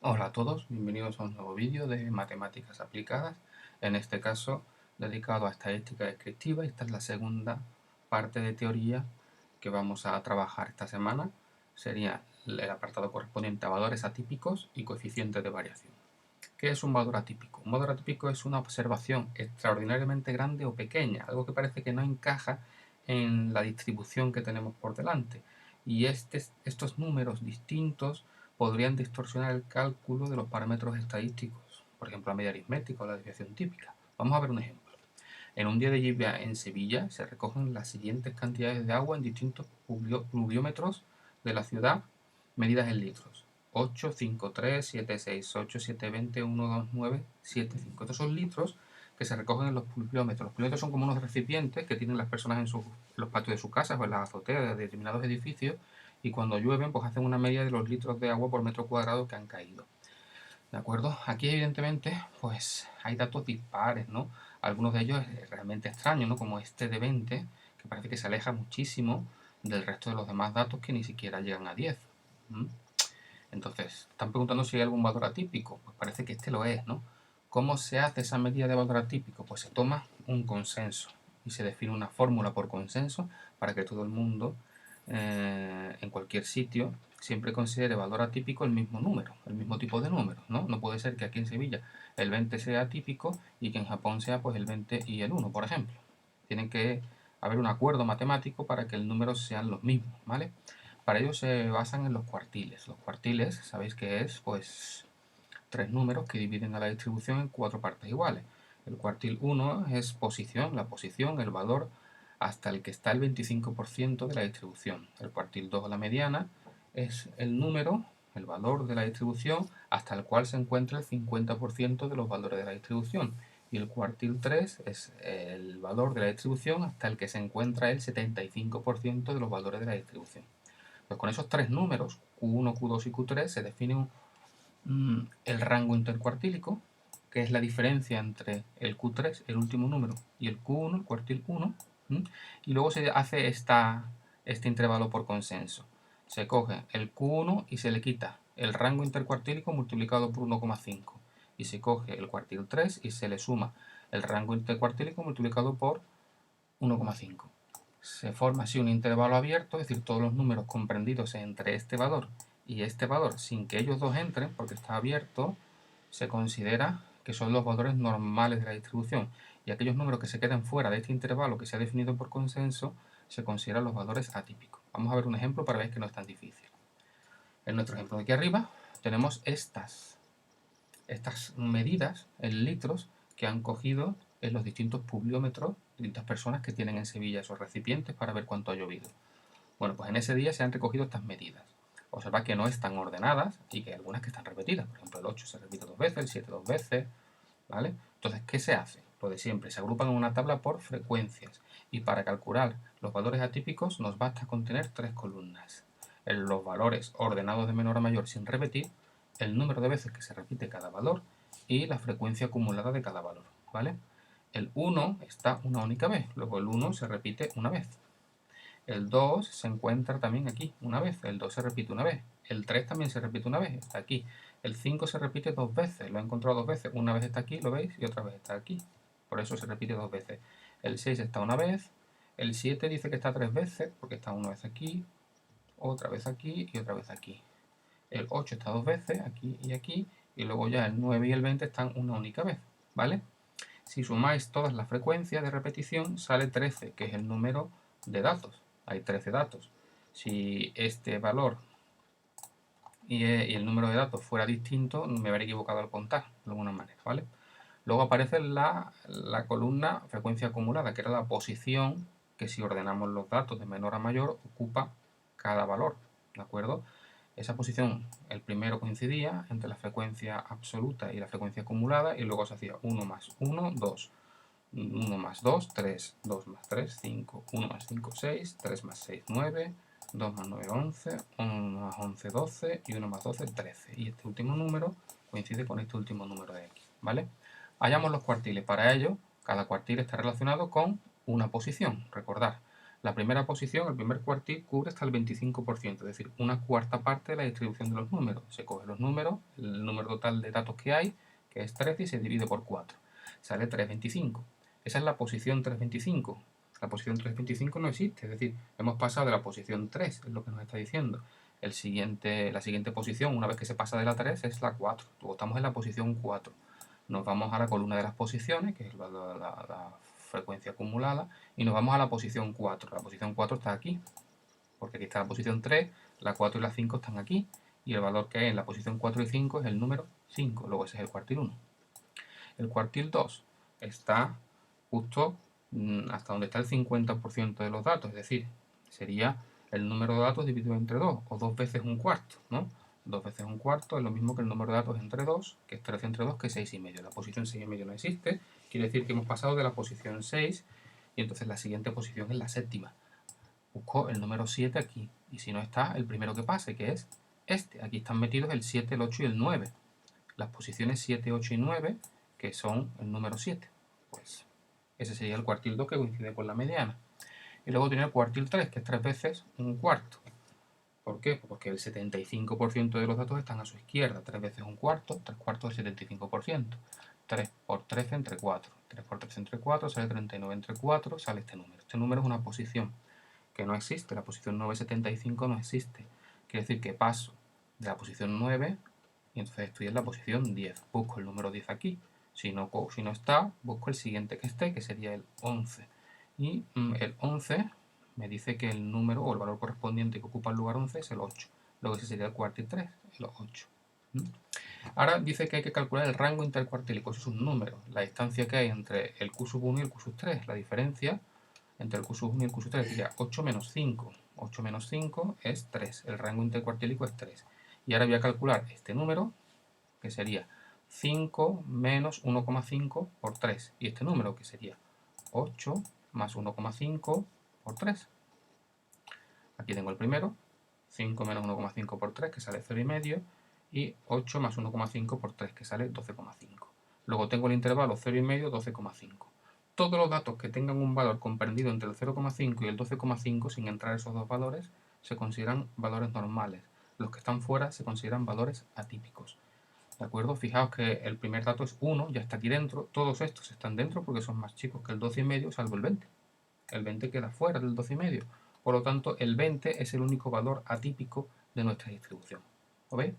Hola a todos, bienvenidos a un nuevo vídeo de matemáticas aplicadas, en este caso dedicado a estadística descriptiva. Esta es la segunda parte de teoría que vamos a trabajar esta semana. Sería el apartado correspondiente a valores atípicos y coeficientes de variación. ¿Qué es un valor atípico? Un valor atípico es una observación extraordinariamente grande o pequeña, algo que parece que no encaja en la distribución que tenemos por delante. Y estos números distintos podrían distorsionar el cálculo de los parámetros estadísticos, por ejemplo la media aritmética o la desviación típica. Vamos a ver un ejemplo. En un día de lluvia en Sevilla se recogen las siguientes cantidades de agua en distintos pluviómetros de la ciudad, medidas en litros: 8, 5, 3, 7, 6, 8, 7, 20, 1, 2, 9, 7, 5. Estos son litros que se recogen en los pluviómetros. Los pluviómetros son como unos recipientes que tienen las personas en los patios de sus casas o en las azoteas de determinados edificios, y cuando llueven pues hacen una media de los litros de agua por metro cuadrado que han caído. ¿De acuerdo? Aquí evidentemente pues hay datos dispares, ¿no? Algunos de ellos realmente extraños, ¿no? Como este de 20, que parece que se aleja muchísimo del resto de los demás datos que ni siquiera llegan a 10. ¿Mm? Entonces, están preguntando si hay algún valor atípico. Pues parece que este lo es, ¿no? ¿Cómo se hace esa medida de valor atípico? Pues se toma un consenso y se define una fórmula por consenso para que todo el mundo, en cualquier sitio, siempre considere valor atípico el mismo número, el mismo tipo de número, ¿no? No puede ser que aquí en Sevilla el 20 sea atípico y que en Japón sea pues el 20 y el 1, por ejemplo. Tienen que haber un acuerdo matemático para que el número sean los mismos, ¿vale? Para ello se basan en los cuartiles. Los cuartiles, sabéis que es, pues, tres números que dividen a la distribución en cuatro partes iguales. El cuartil 1 es posición, la posición, el valor hasta el que está el 25% de la distribución. El cuartil 2, la mediana, es el número, el valor de la distribución, hasta el cual se encuentra el 50% de los valores de la distribución. Y el cuartil 3 es el valor de la distribución hasta el que se encuentra el 75% de los valores de la distribución. Pues con esos tres números, Q1, Q2 y Q3, se define el rango intercuartílico, que es la diferencia entre el Q3, el último número, y el Q1, el cuartil 1, y luego se hace este intervalo por consenso. Se coge el Q1 y se le quita el rango intercuartílico multiplicado por 1,5, y se coge el cuartil 3 y se le suma el rango intercuartílico multiplicado por 1,5. Se forma así un intervalo abierto, es decir, todos los números comprendidos entre este valor y este valor sin que ellos dos entren, porque está abierto, se considera que son los valores normales de la distribución, y aquellos números que se queden fuera de este intervalo que se ha definido por consenso se consideran los valores atípicos. Vamos a ver un ejemplo para ver que no es tan difícil. En nuestro ejemplo de aquí arriba tenemos estas medidas en litros que han cogido en los distintos pluviómetros de distintas personas que tienen en Sevilla esos recipientes para ver cuánto ha llovido. Bueno, pues en ese día se han recogido estas medidas. Observad que no están ordenadas y que hay algunas que están repetidas. Por ejemplo, el 8 se repite dos veces, el 7 dos veces, ¿vale? Entonces, ¿qué se hace? Lo de siempre, se agrupan en una tabla por frecuencias, y para calcular los valores atípicos nos basta con tener tres columnas: los valores ordenados de menor a mayor sin repetir, el número de veces que se repite cada valor y la frecuencia acumulada de cada valor, ¿vale? El 1 está una única vez, luego el 1 se repite una vez. El 2 se encuentra también aquí una vez, el 2 se repite una vez. El 3 también se repite una vez, está aquí. El 5 se repite dos veces, lo he encontrado dos veces. Una vez está aquí, lo veis, y otra vez está aquí. Por eso se repite dos veces. El 6 está una vez. El 7 dice que está tres veces, porque está una vez aquí, otra vez aquí y otra vez aquí. El 8 está dos veces, aquí y aquí. Y luego ya el 9 y el 20 están una única vez, ¿vale? Si sumáis todas las frecuencias de repetición, sale 13, que es el número de datos. Hay 13 datos. Si este valor y el número de datos fuera distinto, me habría equivocado al contar, de alguna manera, ¿vale? Luego aparece la columna frecuencia acumulada, que era la posición que, si ordenamos los datos de menor a mayor, ocupa cada valor, ¿de acuerdo? Esa posición, el primero coincidía entre la frecuencia absoluta y la frecuencia acumulada, y luego se hacía 1 más 1, 2. 1 más 2, 3, 2 más 3, 5, 1 más 5, 6, 3 más 6, 9, 2 más 9, 11, 1 más 11, 12 y 1 más 12, 13. Y este último número coincide con este último número de aquí, ¿vale? Hallamos los cuartiles. Para ello, cada cuartil está relacionado con una posición. Recordad, La primera posición, el primer cuartil, cubre hasta el 25%, es decir, una cuarta parte de la distribución de los números. Se coge los números, el número total de datos que hay, que es 13, y se divide por 4. Sale 325. Esa es la posición 325. La posición 325 no existe, es decir, hemos pasado de la posición 3, es lo que nos está diciendo. La siguiente posición, una vez que se pasa de la 3, es la 4. Luego estamos en la posición 4. Nos vamos a la columna de las posiciones, que es la frecuencia acumulada, y nos vamos a la posición 4. La posición 4 está aquí, porque aquí está la posición 3, la 4 y la 5 están aquí, y el valor que hay en la posición 4 y 5 es el número 5, luego ese es el cuartil 1. El cuartil 2 está justo hasta donde está el 50% de los datos, es decir, sería el número de datos dividido entre 2, o 2 veces un cuarto, ¿no? 2 veces un cuarto es lo mismo que el número de datos entre 2, que es 13 entre 2, que es 6 y medio. La posición 6 y medio no existe, quiere decir que hemos pasado de la posición 6, y entonces la siguiente posición es la séptima. Busco el número 7 aquí, y si no está, el primero que pase, que es este. Aquí están metidos el 7, el 8 y el 9. Las posiciones 7, 8 y 9, que son el número 7. Pues ese sería el cuartil 2, que coincide con la mediana. Y luego tiene el cuartil 3, que es 3 veces un cuarto. ¿Por qué? Porque el 75% de los datos están a su izquierda. 3 veces un cuarto, 3 cuartos del 75%. 3 por 13 entre 4. 3 por 13 entre 4 sale 39 entre 4, sale este número. Este número es una posición que no existe. La posición 975 no existe. Quiere decir que paso de la posición 9 y entonces estoy en la posición 10. Busco el número 10 aquí. Si no está, busco el siguiente que esté, que sería el 11. Y el 11 me dice que el número o el valor correspondiente que ocupa el lugar 11 es el 8. Luego ese sería el cuartil 3, el 8. Ahora dice que hay que calcular el rango intercuartílico. Eso es un número. La distancia que hay entre el Q sub 1 y el Q sub 3. La diferencia entre el Q sub 1 y el Q sub 3 sería 8 menos 5. 8 menos 5 es 3. El rango intercuartílico es 3. Y ahora voy a calcular este número, que sería 5 menos 1,5 por 3. Y este número, que sería 8 más 1,5 por 3. Aquí tengo el primero, 5 menos 1,5 por 3, que sale 0,5, y 8 más 1,5 por 3, que sale 12,5. Luego tengo el intervalo 0,5, 12,5. Todos los datos que tengan un valor comprendido entre el 0,5 y el 12,5, sin entrar esos dos valores, se consideran valores normales. Los que están fuera se consideran valores atípicos. ¿De acuerdo? Fijaos que el primer dato es 1, ya está aquí dentro. Todos estos están dentro porque son más chicos que el 12,5, salvo el 20. El 20 queda fuera del 12,5. Por lo tanto, el 20 es el único valor atípico de nuestra distribución. ¿Lo veis?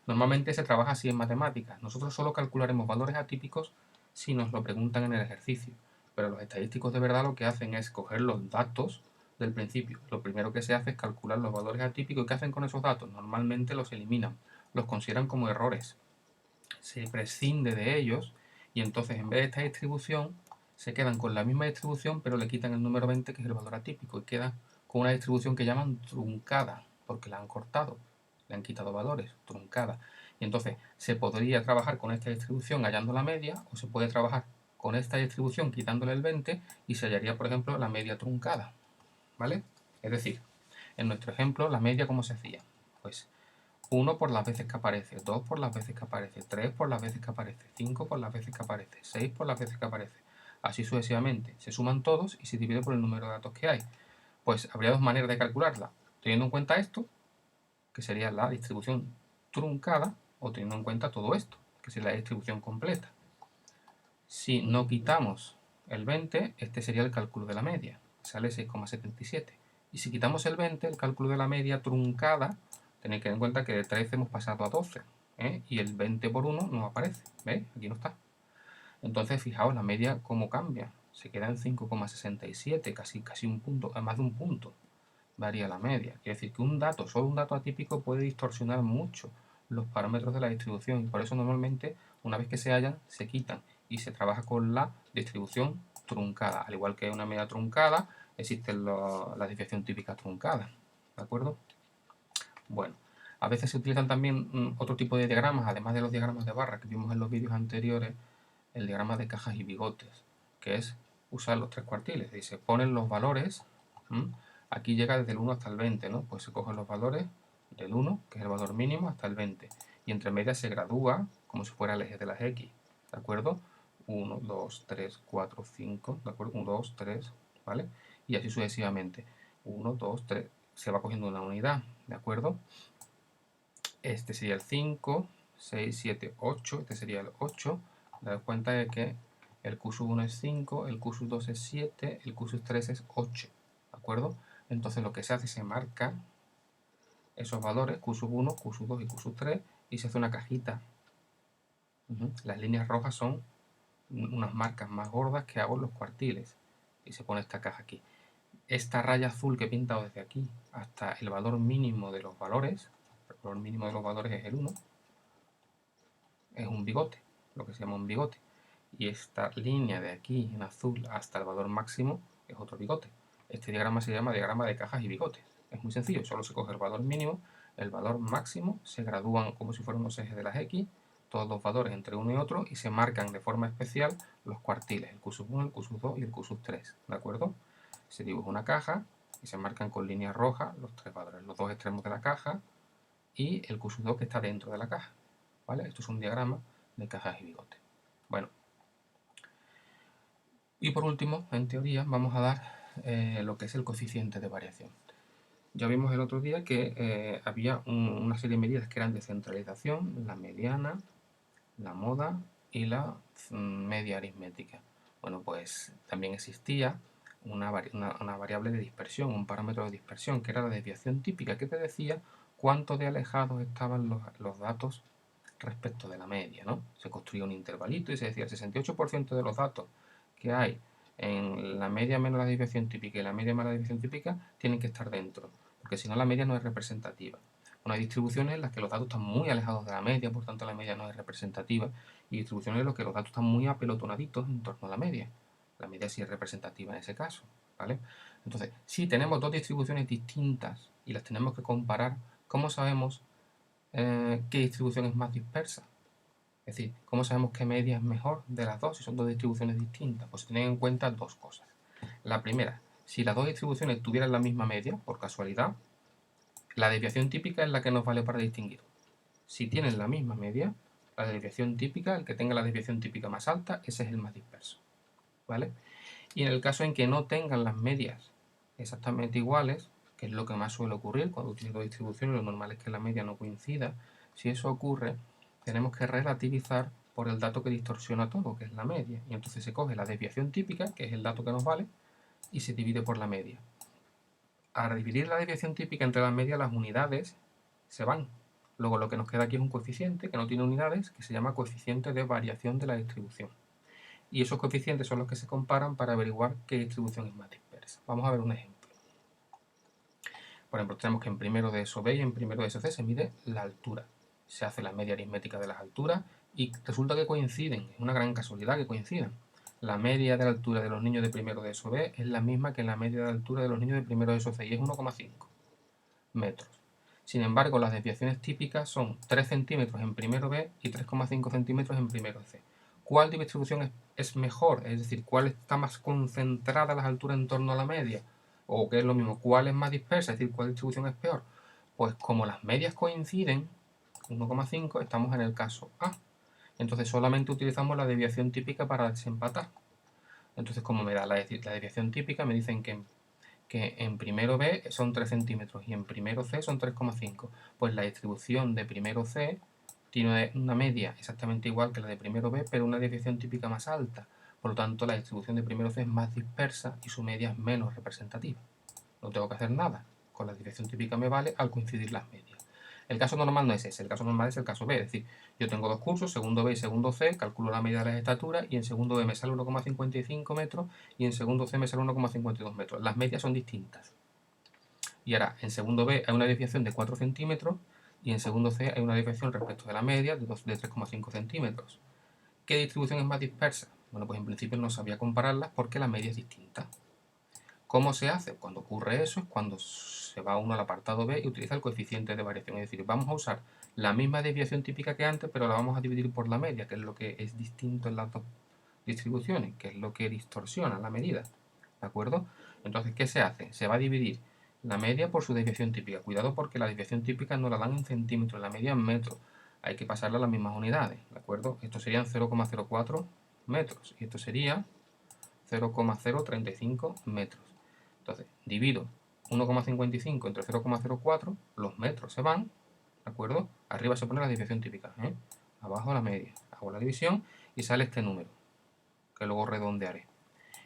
Normalmente se trabaja así en matemáticas. Nosotros solo calcularemos valores atípicos si nos lo preguntan en el ejercicio. Pero los estadísticos de verdad lo que hacen es coger los datos del principio. Lo primero que se hace es calcular los valores atípicos. ¿Y qué hacen con esos datos? Normalmente los eliminan. Los consideran como errores. Se prescinde de ellos y entonces en vez de esta distribución se quedan con la misma distribución, pero le quitan el número 20, que es el valor atípico, y queda con una distribución que llaman truncada, porque la han cortado, le han quitado valores, truncada. Y entonces se podría trabajar con esta distribución hallando la media, o se puede trabajar con esta distribución quitándole el 20 y se hallaría, por ejemplo, la media truncada. ¿Vale? Es decir, en nuestro ejemplo, la media, ¿cómo se hacía? Pues 1 por las veces que aparece, 2 por las veces que aparece, 3 por las veces que aparece, 5 por las veces que aparece, 6 por las veces que aparece. Así sucesivamente. Se suman todos y se divide por el número de datos que hay. Pues habría dos maneras de calcularla. Teniendo en cuenta esto, que sería la distribución truncada, o teniendo en cuenta todo esto, que sería la distribución completa. Si no quitamos el 20, este sería el cálculo de la media. Sale 6,77. Y si quitamos el 20, el cálculo de la media truncada, tenéis que tener en cuenta que de 13 hemos pasado a 12. Y el 20 por 1 no aparece. ¿Veis? Aquí no está. Entonces, fijaos la media cómo cambia. Se queda en 5,67, casi un punto, más de un punto varía la media. Quiere decir que un dato, solo un dato atípico, puede distorsionar mucho los parámetros de la distribución. Y por eso normalmente, una vez que se hallan, se quitan y se trabaja con la distribución truncada. Al igual que una media truncada, existe la desviación típica truncada. ¿De acuerdo? Bueno, a veces se utilizan también otro tipo de diagramas, además de los diagramas de barra que vimos en los vídeos anteriores, el diagrama de cajas y bigotes, que es usar los tres cuartiles. Y se ponen los valores, aquí llega desde el 1 hasta el 20, ¿no? Pues se cogen los valores del 1, que es el valor mínimo, hasta el 20. Y entre medias se gradúa como si fuera el eje de las X, ¿de acuerdo? 1, 2, 3, 4, 5, ¿de acuerdo? 1, 2, 3, ¿vale? y así sucesivamente. 1, 2, 3, se va cogiendo una unidad, ¿de acuerdo? Este sería el 5, 6, 7, 8, este sería el 8. Daos cuenta de que el Q sub 1 es 5, el Q sub 2 es 7, el Q sub 3 es 8, ¿de acuerdo? Entonces lo que se hace, se marca esos valores, Q sub 1, Q sub 2 y Q sub 3, y se hace una cajita. Las líneas rojas son unas marcas más gordas que hago en los cuartiles, y se pone esta caja aquí. Esta raya azul que he pintado desde aquí hasta el valor mínimo de los valores, el valor mínimo de los valores es el 1, es un bigote, lo que se llama un bigote. Y esta línea de aquí en azul hasta el valor máximo es otro bigote. Este diagrama se llama diagrama de cajas y bigotes. Es muy sencillo, solo se coge el valor mínimo, el valor máximo, se gradúan como si fueran los ejes de las X, todos los valores entre uno y otro, y se marcan de forma especial los cuartiles, el Q sub 1, el Q sub 2 y el Q sub 3, ¿de acuerdo? Se dibuja una caja y se marcan con líneas rojas los tres valores, los dos extremos de la caja y el Q sub 2 que está dentro de la caja, ¿vale? Esto es un diagrama de cajas y bigotes. Bueno, y por último, en teoría, vamos a dar lo que es el coeficiente de variación. Ya vimos el otro día que había una serie de medidas que eran de centralización, la mediana, la moda y la media aritmética. Bueno, pues también existía una variable de dispersión, un parámetro de dispersión, que era la desviación típica, que te decía cuánto de alejados estaban los datos respecto de la media, ¿no? Se construía un intervalito y se decía el 68% de los datos que hay en la media menos la desviación típica y la media más la desviación típica tienen que estar dentro, porque si no la media no es representativa. Bueno, hay distribuciones en las que los datos están muy alejados de la media, por tanto la media no es representativa, y distribuciones en las que los datos están muy apelotonaditos en torno a la media. La media sí es representativa en ese caso, ¿vale? Entonces, si tenemos dos distribuciones distintas y las tenemos que comparar, ¿cómo sabemos qué distribución es más dispersa? Es decir, ¿cómo sabemos qué media es mejor de las dos si son dos distribuciones distintas? Pues se tienen en cuenta dos cosas. La primera, si las dos distribuciones tuvieran la misma media, por casualidad, la desviación típica es la que nos vale para distinguir. Si tienen la misma media, la desviación típica, el que tenga la desviación típica más alta, ese es el más disperso, ¿vale? Y en el caso en que no tengan las medias exactamente iguales, que es lo que más suele ocurrir cuando utilizo distribuciones, lo normal es que la media no coincida. Si eso ocurre, tenemos que relativizar por el dato que distorsiona todo, que es la media. Y entonces se coge la desviación típica, que es el dato que nos vale, y se divide por la media. Al dividir la desviación típica entre las medias, las unidades se van. Luego lo que nos queda aquí es un coeficiente que no tiene unidades, que se llama coeficiente de variación de la distribución. Y esos coeficientes son los que se comparan para averiguar qué distribución es más dispersa. Vamos a ver un ejemplo. Por ejemplo, tenemos que en primero de ESO B y en primero de ESO C se mide la altura. Se hace la media aritmética de las alturas y resulta que coinciden. Es una gran casualidad que coincidan. La media de la altura de los niños de primero de ESO B es la misma que la media de la altura de los niños de primero de ESO C y es 1,5 metros. Sin embargo, las desviaciones típicas son 3 centímetros en primero B y 3,5 centímetros en primero C. ¿Cuál distribución es mejor? Es decir, ¿cuál está más concentrada las alturas en torno a la media? O que es lo mismo, ¿cuál es más dispersa? Es decir, ¿cuál distribución es peor? Pues como las medias coinciden, 1,5, estamos en el caso A. Entonces solamente utilizamos la desviación típica para desempatar. Entonces, como me da la desviación típica, me dicen que en primero B son 3 centímetros y en primero C son 3,5. Pues la distribución de primero C tiene una media exactamente igual que la de primero B, pero una desviación típica más alta. Por lo tanto, la distribución de primero C es más dispersa y su media es menos representativa. No tengo que hacer nada. Con la desviación típica me vale al coincidir las medias. El caso normal no es ese, el caso normal es el caso B, es decir, yo tengo dos cursos, segundo B y segundo C, calculo la media de las estaturas y en segundo B me sale 1,55 metros y en segundo C me sale 1,52 metros. Las medias son distintas. Y ahora, en segundo B hay una desviación de 4 centímetros y en segundo C hay una desviación respecto de la media de 3,5 centímetros. ¿Qué distribución es más dispersa? Bueno, pues en principio no sabía compararlas porque la media es distinta. ¿Cómo se hace? Cuando ocurre eso es cuando se va uno al apartado B y utiliza el coeficiente de variación. Es decir, vamos a usar la misma desviación típica que antes, pero la vamos a dividir por la media, que es lo que es distinto en las dos distribuciones, que es lo que distorsiona la medida. ¿De acuerdo? Entonces, ¿qué se hace? Se va a dividir la media por su desviación típica. Cuidado porque la desviación típica no la dan en centímetros, la media en metros. Hay que pasarla a las mismas unidades. ¿De acuerdo? Esto serían 0,04 metros y esto sería 0,035 metros. Entonces, divido 1,55 entre 0,04, los metros se van, ¿de acuerdo? Arriba se pone la desviación típica, ¿eh? Abajo la media. Hago la división y sale este número, que luego redondearé.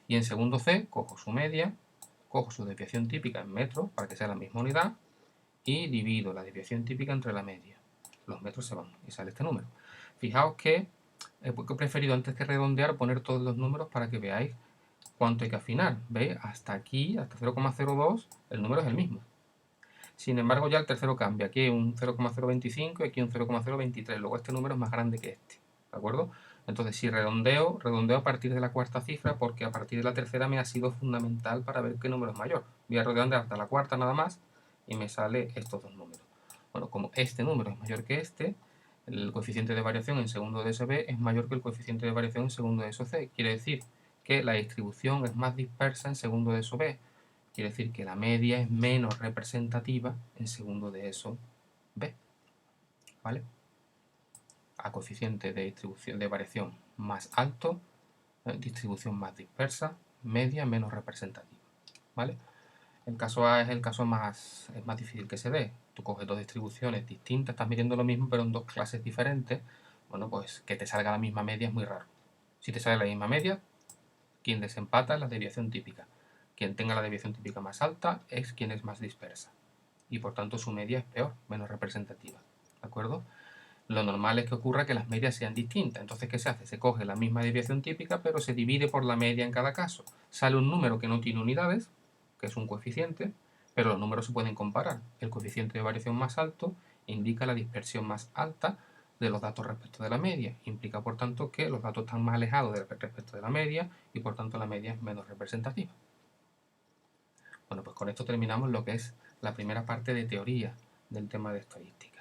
Y en segundo C, cojo su media, cojo su desviación típica en metros, para que sea la misma unidad, y divido la desviación típica entre la media. Los metros se van y sale este número. Fijaos que he preferido, antes que redondear, poner todos los números para que veáis cuánto hay que afinar. ¿Veis? Hasta aquí, hasta 0,02, el número es el mismo. Sin embargo, ya el tercero cambia. Aquí hay un 0,025 y aquí un 0,023. Luego este número es más grande que este. ¿De acuerdo? Entonces, si redondeo a partir de la cuarta cifra, porque a partir de la tercera me ha sido fundamental para ver qué número es mayor. Voy a redondear hasta la cuarta nada más y me sale estos dos números. Bueno, como este número es mayor que este, el coeficiente de variación en segundo de eso B es mayor que el coeficiente de variación en segundo de eso C. Quiere decir que la distribución es más dispersa en segundo de eso B. Quiere decir que la media es menos representativa en segundo de eso B. ¿Vale? A coeficiente de distribución de variación más alto, distribución más dispersa, media menos representativa. ¿Vale? El caso A es el caso más difícil que se dé. Tú coges dos distribuciones distintas, estás midiendo lo mismo, pero en dos clases diferentes. Bueno, pues que te salga la misma media es muy raro. Si te sale la misma media, quien desempata es la desviación típica. Quien tenga la desviación típica más alta es quien es más dispersa. Y por tanto su media es peor, menos representativa. ¿De acuerdo? Lo normal es que ocurra que las medias sean distintas. Entonces, ¿qué se hace? Se coge la misma desviación típica, pero se divide por la media en cada caso. Sale un número que no tiene unidades, que es un coeficiente, pero los números se pueden comparar. El coeficiente de variación más alto indica la dispersión más alta de los datos respecto de la media. Implica, por tanto, que los datos están más alejados respecto de la media y, por tanto, la media es menos representativa. Bueno, pues con esto terminamos lo que es la primera parte de teoría del tema de estadística.